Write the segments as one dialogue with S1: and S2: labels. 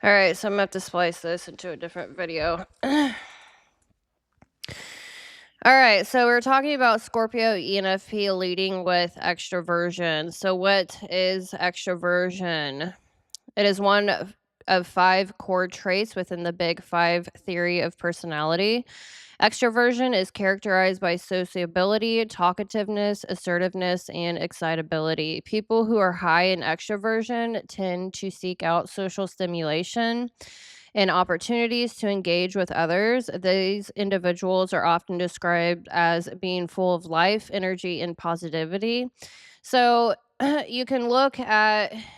S1: All right, so I'm gonna have to splice this into a different video. All right, so we're talking about Scorpio ENFP leading with extroversion. So, what is extroversion? It is one of 5 core traits within the Big Five theory of personality. Extroversion is characterized by sociability, talkativeness, assertiveness, and excitability. People who are high in extroversion tend to seek out social stimulation and opportunities to engage with others. These individuals are often described as being full of life, energy, and positivity. So, you can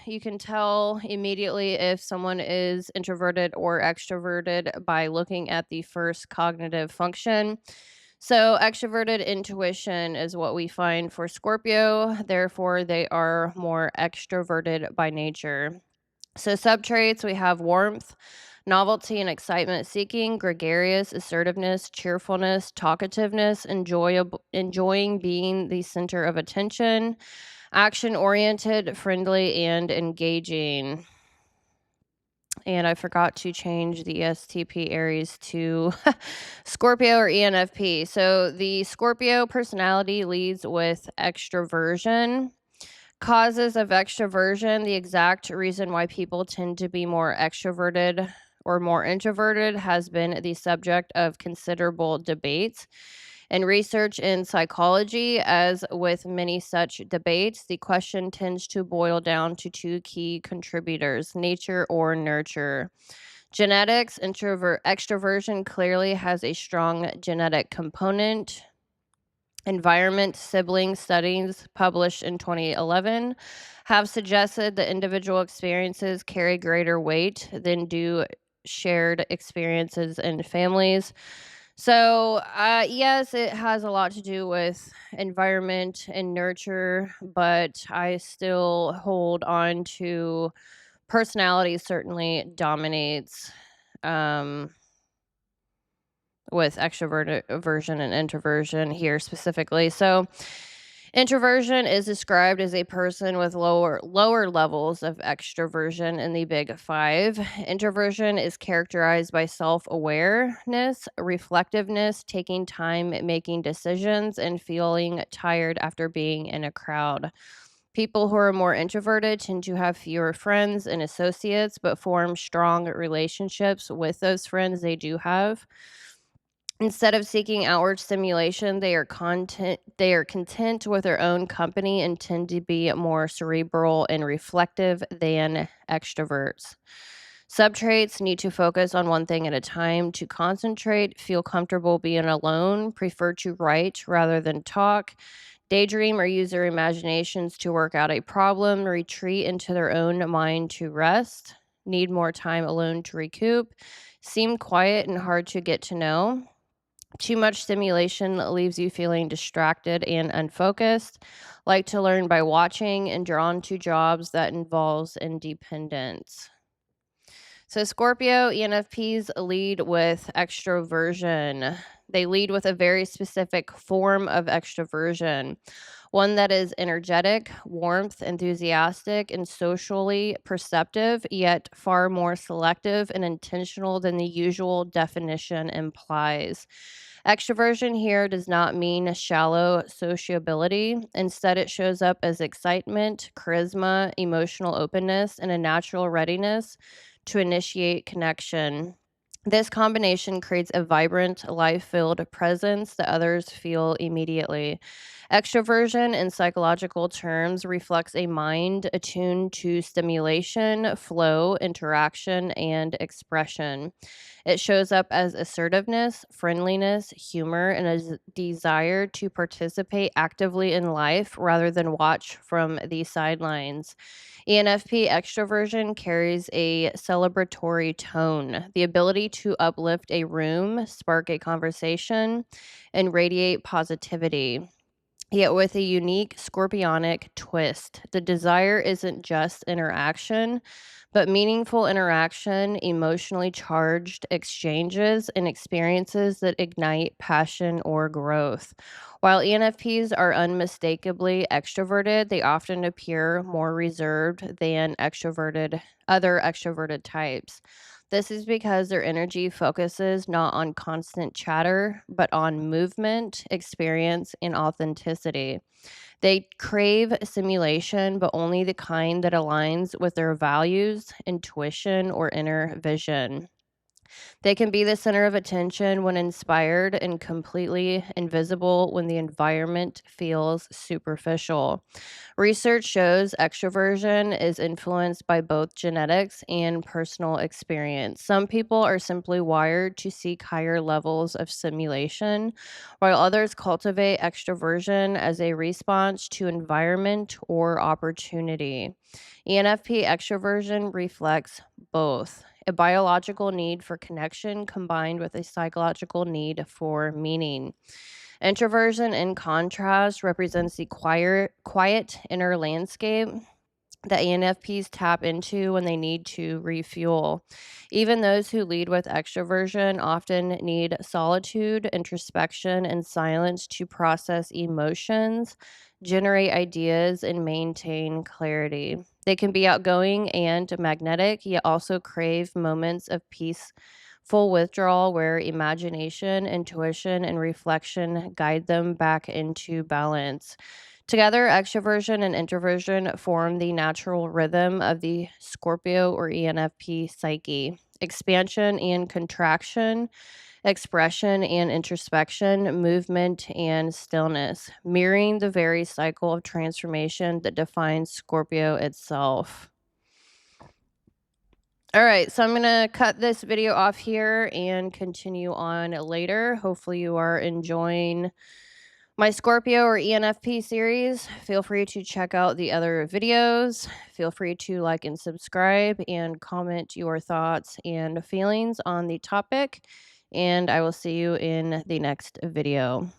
S1: you can tell immediately if someone is introverted or extroverted by looking at the first cognitive function. So, extroverted intuition is what we find for Scorpio. Therefore, they are more extroverted by nature. So, subtraits we have warmth, novelty and excitement seeking, gregarious, assertiveness, cheerfulness, talkativeness, enjoying being the center of attention, action oriented, friendly, and engaging. And I forgot to change the STP Aries to Scorpio or ENFP. So the Scorpio personality leads with extroversion. Causes of extroversion, the exact reason why people tend to be more extroverted or more introverted has been the subject of considerable debates and research in psychology. As with many such debates, the question tends to boil down to 2 key contributors: nature or nurture. Genetics, extroversion clearly has a strong genetic component. Environment, sibling studies published in 2011 have suggested that individual experiences carry greater weight than do shared experiences in families. So, yes, it has a lot to do with environment and nurture, but I still hold on to personality certainly dominates. Um, with extroverted aversion and introversion here specifically. So, introversion is described as a person with lower levels of extroversion in the Big Five. Introversion is characterized by self-awareness, reflectiveness, taking time making decisions, and feeling tired after being in a crowd. People who are more introverted tend to have fewer friends and associates, but form strong relationships with those friends they do have. Instead of seeking outward stimulation, they are content with their own company and tend to be more cerebral and reflective than extroverts. Subtraits need to focus on one thing at a time to concentrate, feel comfortable being alone, prefer to write rather than talk, daydream or use their imaginations to work out a problem, retreat into their own mind to rest, need more time alone to recoup, seem quiet and hard to get to know. Too much stimulation leaves you feeling distracted and unfocused, like to learn by watching, and drawn to jobs that involves independence. So Scorpio ENFPs lead with extroversion. They lead with a very specific form of extroversion, one that is energetic, warmth, enthusiastic, and socially perceptive, yet far more selective and intentional than the usual definition implies. Extroversion here does not mean shallow sociability. Instead, it shows up as excitement, charisma, emotional openness, and a natural readiness to initiate connection. This combination creates a vibrant, life filled presence that others feel immediately. Extroversion, in psychological terms, reflects a mind attuned to stimulation, flow, interaction, and expression. It shows up as assertiveness, friendliness, humor, and a desire to participate actively in life rather than watch from the sidelines. ENFP extroversion carries a celebratory tone, the ability to uplift a room, spark a conversation, and radiate positivity. yet with a unique scorpionic twist. The desire isn't just interaction, but meaningful interaction, emotionally charged exchanges, and experiences that ignite passion or growth. While ENFPs are unmistakably extroverted, they often appear more reserved than other extroverted types. This is because their energy focuses not on constant chatter, but on movement, experience, and authenticity. They crave simulation, but only the kind that aligns with their values, intuition, or inner vision. They can be the center of attention when inspired and completely invisible when the environment feels superficial. Research shows extroversion is influenced by both genetics and personal experience. Some people are simply wired to seek higher levels of simulation, while others cultivate extroversion as a response to environment or opportunity. ENFP extroversion reflects both a biological need for connection combined with a psychological need for meaning. Introversion, in contrast, represents the quiet inner landscape that ENFPs tap into when they need to refuel. Even those who lead with extroversion often need solitude, introspection, and silence to process emotions, generate ideas, and maintain clarity. They can be outgoing and magnetic, yet also crave moments of peaceful withdrawal where imagination, intuition, and reflection guide them back into balance. Together, extroversion and introversion form the natural rhythm of the Scorpio or ENFP psyche. Expansion and contraction, expression and introspection, movement and stillness, mirroring the very cycle of transformation that defines Scorpio itself. All right, so I'm going to cut this video off here and continue on later. Hopefully, you are enjoying my Scorpio or ENFP series. Feel free to check out the other videos. Feel free to like and subscribe and comment your thoughts and feelings on the topic. And I will see you in the next video.